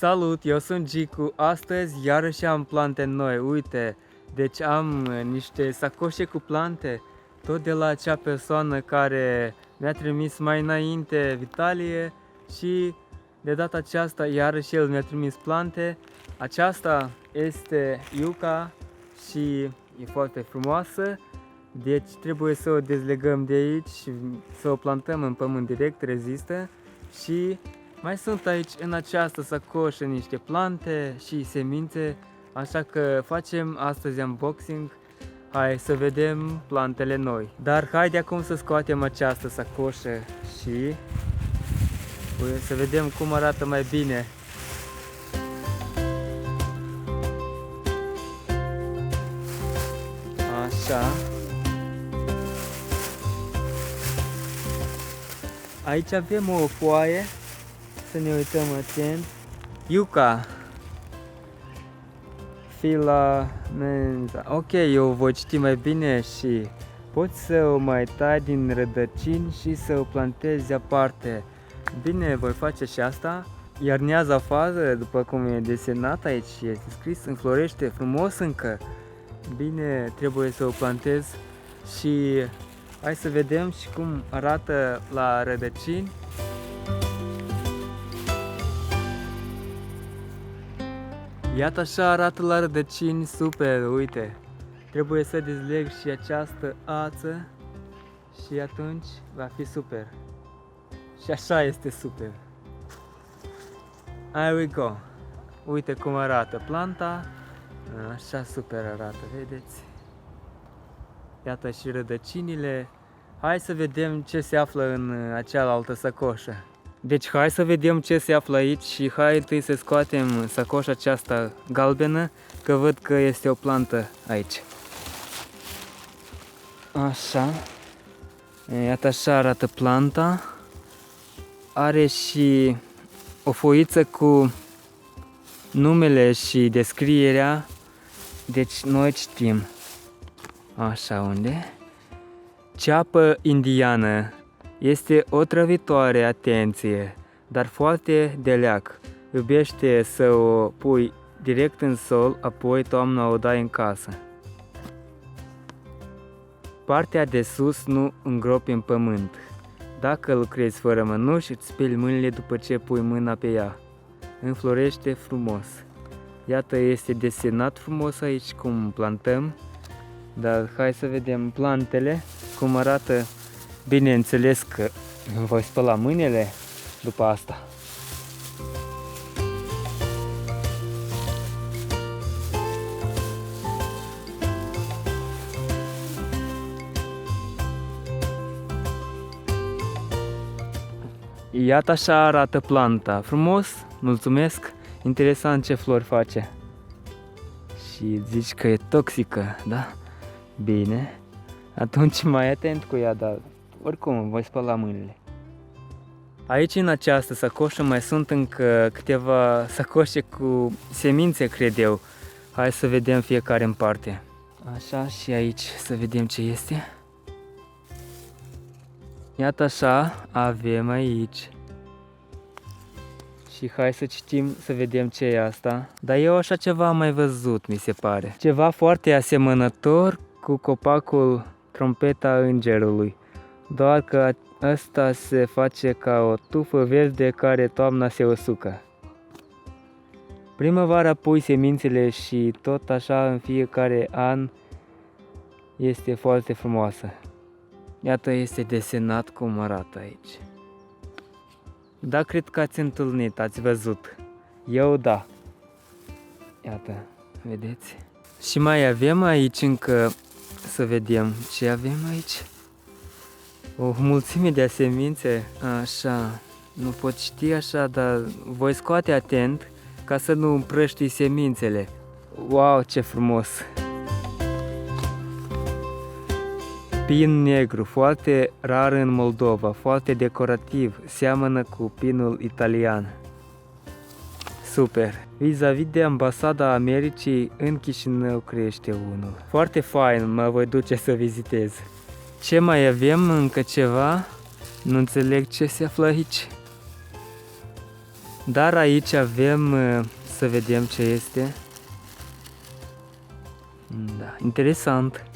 Salut, eu sunt Gicu. Astăzi iarăși am plante noi. Uite, deci am niște sacoșe cu plante, tot de la acea persoană care mi-a trimis mai înainte Vitalie și de data aceasta iarăși el mi-a trimis plante. Aceasta este iuca și e foarte frumoasă, deci trebuie să o dezlegăm de aici și să o plantăm în pământ direct, rezistă. Și mai sunt aici în această sacoșă niște plante și semințe, așa că facem astăzi unboxing. Hai să vedem plantele noi. Dar haide acum să scoatem această sacoșă și să vedem cum arată mai bine. Așa. Aici avem o foaie, să ne uităm atent. Iuca filamenza. Ok, eu voi citi mai bine și poți să o mai tai din rădăcini și să o plantezi aparte. Bine, voi face și asta. Iarneaza fază, după cum e desenat aici și este scris, înflorește frumos încă. Bine, trebuie să o plantez și hai să vedem și cum arată la rădăcini. Iată așa arată la rădăcini, super, uite. Trebuie să dezleg și această ață și atunci va fi super. Și așa este super. Here we go. Uite cum arată planta. Așa super arată, vedeți? Iată și rădăcinile. Hai să vedem ce se află în cealaltă sacoșă. Deci hai să vedem ce se află aici și hai întâi să scoatem sacoșa aceasta galbenă, că văd că este o plantă aici. Așa. Iată așa arată planta. Are și o foiță cu numele și descrierea. Deci noi citim. Așa, unde? Ceapă indiană. Este otrăvitoare, atenție, dar foarte de leac. Iubește să o pui direct în sol, apoi toamna o dai în casă. Partea de sus nu îngropi în pământ. Dacă lucrezi fără mănuși, îți speli mâinile după ce pui mâna pe ea. Înflorește frumos. Iată, este desenat frumos aici cum plantăm. Dar hai să vedem plantele, cum arată. Bineînțeles că îmi voi spăla mâinile după asta. Iată așa arată planta. Frumos, mulțumesc, interesant ce flori face. Și zici că e toxică, da? Bine, atunci mai atent cu ea, dar oricum voi spăla mâinile. Aici în această sacoșă mai sunt încă câteva sacoșe cu semințe, cred eu. Hai să vedem fiecare în parte. Așa, și aici să vedem ce este. Iată așa, avem aici. Și hai să citim, să vedem ce e asta. Dar eu așa ceva am mai văzut, mi se pare. Ceva foarte asemănător cu copacul trompeta îngerului. Doar că ăsta se face ca o tufă verde care toamna se usucă. Primăvara pui semințele și tot așa în fiecare an este foarte frumoasă. Iată, este desenat cum arată aici. Da, cred că ați întâlnit, ați văzut. Eu da. Iată, vedeți? Și mai avem aici încă, să vedem ce avem aici. O mulțime de semințe, așa, nu pot ști așa, dar voi scoate atent ca să nu împrăști semințele. Wow, ce frumos! Pin negru, foarte rar în Moldova, foarte decorativ, seamănă cu pinul italian. Super! Vis-a-vis de ambasada Americii, în Chișinău crește unul. Foarte fain, mă voi duce să vizitez. Ce mai avem? Încă ceva? Nu înțeleg ce se află aici. Dar aici avem, să vedem ce este. Da, interesant.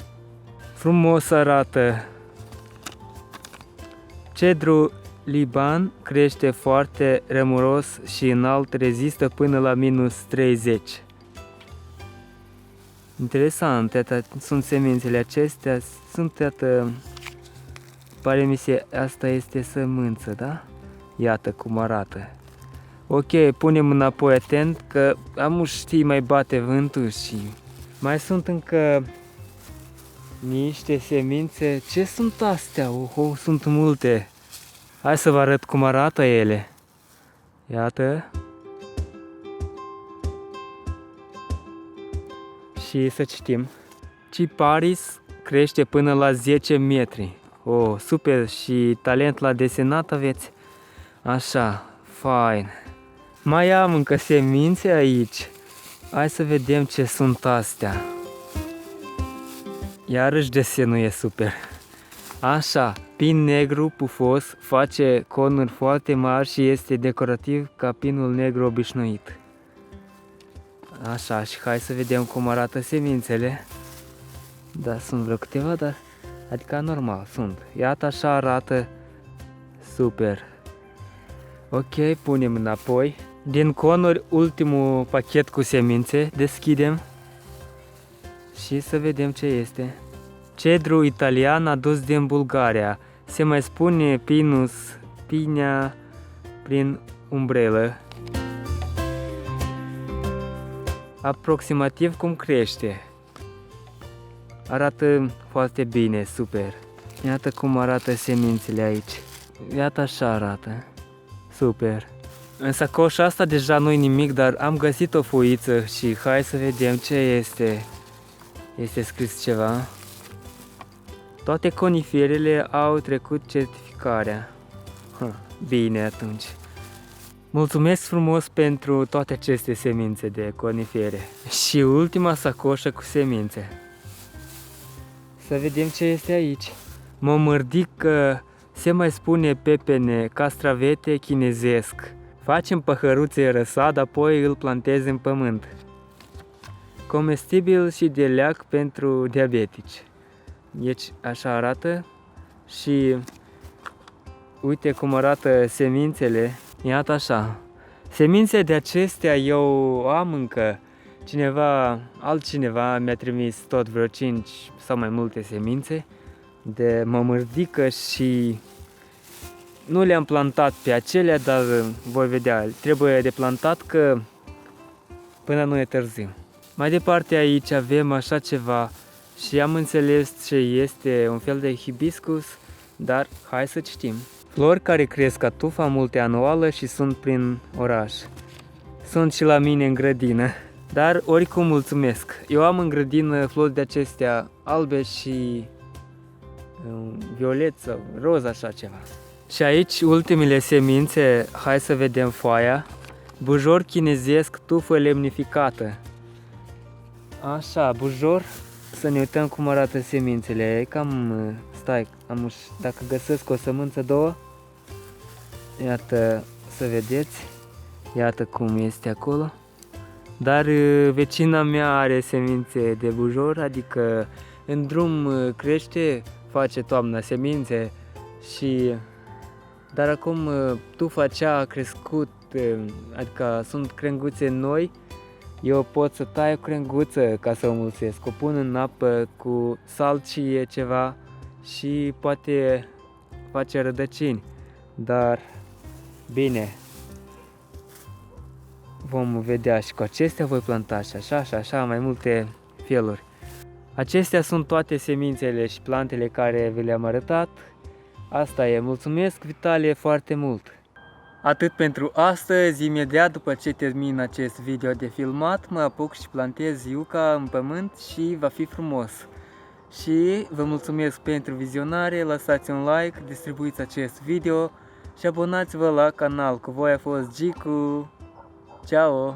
Frumos arată. Cedru Liban crește foarte remuros și înalt, rezistă până la -30. Interesant, iată, sunt semințele acestea, sunt, iată, pare mi se, asta este sămânță, da? Iată cum arată. Ok, punem înapoi atent că am știi mai bate vântul și mai sunt încă niște semințe. Ce sunt astea? Oho, sunt multe. Hai să vă arăt cum arată ele. Iată. Și să citim. Ciparis crește până la 10 metri. Oh, super, și talent la desenat aveți? Așa, fain. Mai am încă semințe aici. Hai să vedem ce sunt astea. Iarăși desenul e super. Așa, pin negru pufos face conuri foarte mari și este decorativ ca pinul negru obișnuit. Așa, și hai să vedem cum arată semințele. Da, sunt vreo câteva, dar adică normal sunt. Iată, așa arată. Super. Ok, punem înapoi. Din conuri, ultimul pachet cu semințe. Deschidem. Și să vedem ce este. Cedru italian adus din Bulgaria. Se mai spune Pinus pinea prin umbrelă. Aproximativ cum crește. Arată foarte bine, super. Iată cum arată semințele aici. Iată așa arată. Super. În sacoșa asta deja nu-i nimic, dar am găsit o foiță și hai să vedem ce este. Este scris ceva. Toate coniferele au trecut certificarea. Bine atunci. Mulțumesc frumos pentru toate aceste semințe de conifere. Și ultima sacoșă cu semințe. Să vedem ce este aici. Mămărdică, se mai spune pepene, castravete chinezesc. Facem păhăruțe răsad, apoi îl plantezi în pământ. Comestibil și de leac pentru diabetici. Deci așa arată și uite cum arată semințele. Iată așa. Semințe de acestea eu am încă. Altcineva mi-a trimis tot vreo 5 sau mai multe semințe de mămărdică și nu le-am plantat pe acelea, dar voi vedea, trebuie de plantat că până nu e târziu. Mai departe aici avem așa ceva și am înțeles ce este un fel de hibiscus, dar hai să citim. Flori care cresc ca tufa multianuală și sunt prin oraș. Sunt și la mine în grădină, dar oricum mulțumesc. Eu am în grădină flori de acestea albe și violet sau roz, așa ceva. Și aici ultimele semințe, hai să vedem foaia. Bujor chinezesc, tufă lemnificată. Așa, bujor. Să ne uităm cum arată semințele. E cam, stai, dacă găsesc o sămânță, două. Iată, să vedeți. Iată cum este acolo. Dar vecina mea are semințe de bujor, adică în drum crește, face toamna semințe și... Dar acum tufa aceea a crescut, adică sunt crenguțe noi, eu pot să tai o crenguță ca să o mulțesc, o pun în apă cu salt și ceva și poate face rădăcini, dar bine, vom vedea și cu acestea voi planta și așa, mai multe feluri. Acestea sunt toate semințele și plantele care vi le-am arătat. Asta e, mulțumesc Vitalie foarte mult! Atât pentru astăzi, imediat după ce termin acest video de filmat, mă apuc și plantez iuca în pământ și va fi frumos. Și vă mulțumesc pentru vizionare, lăsați un like, distribuiți acest video și abonați-vă la canal. Cu voi a fost Gicu, ciao!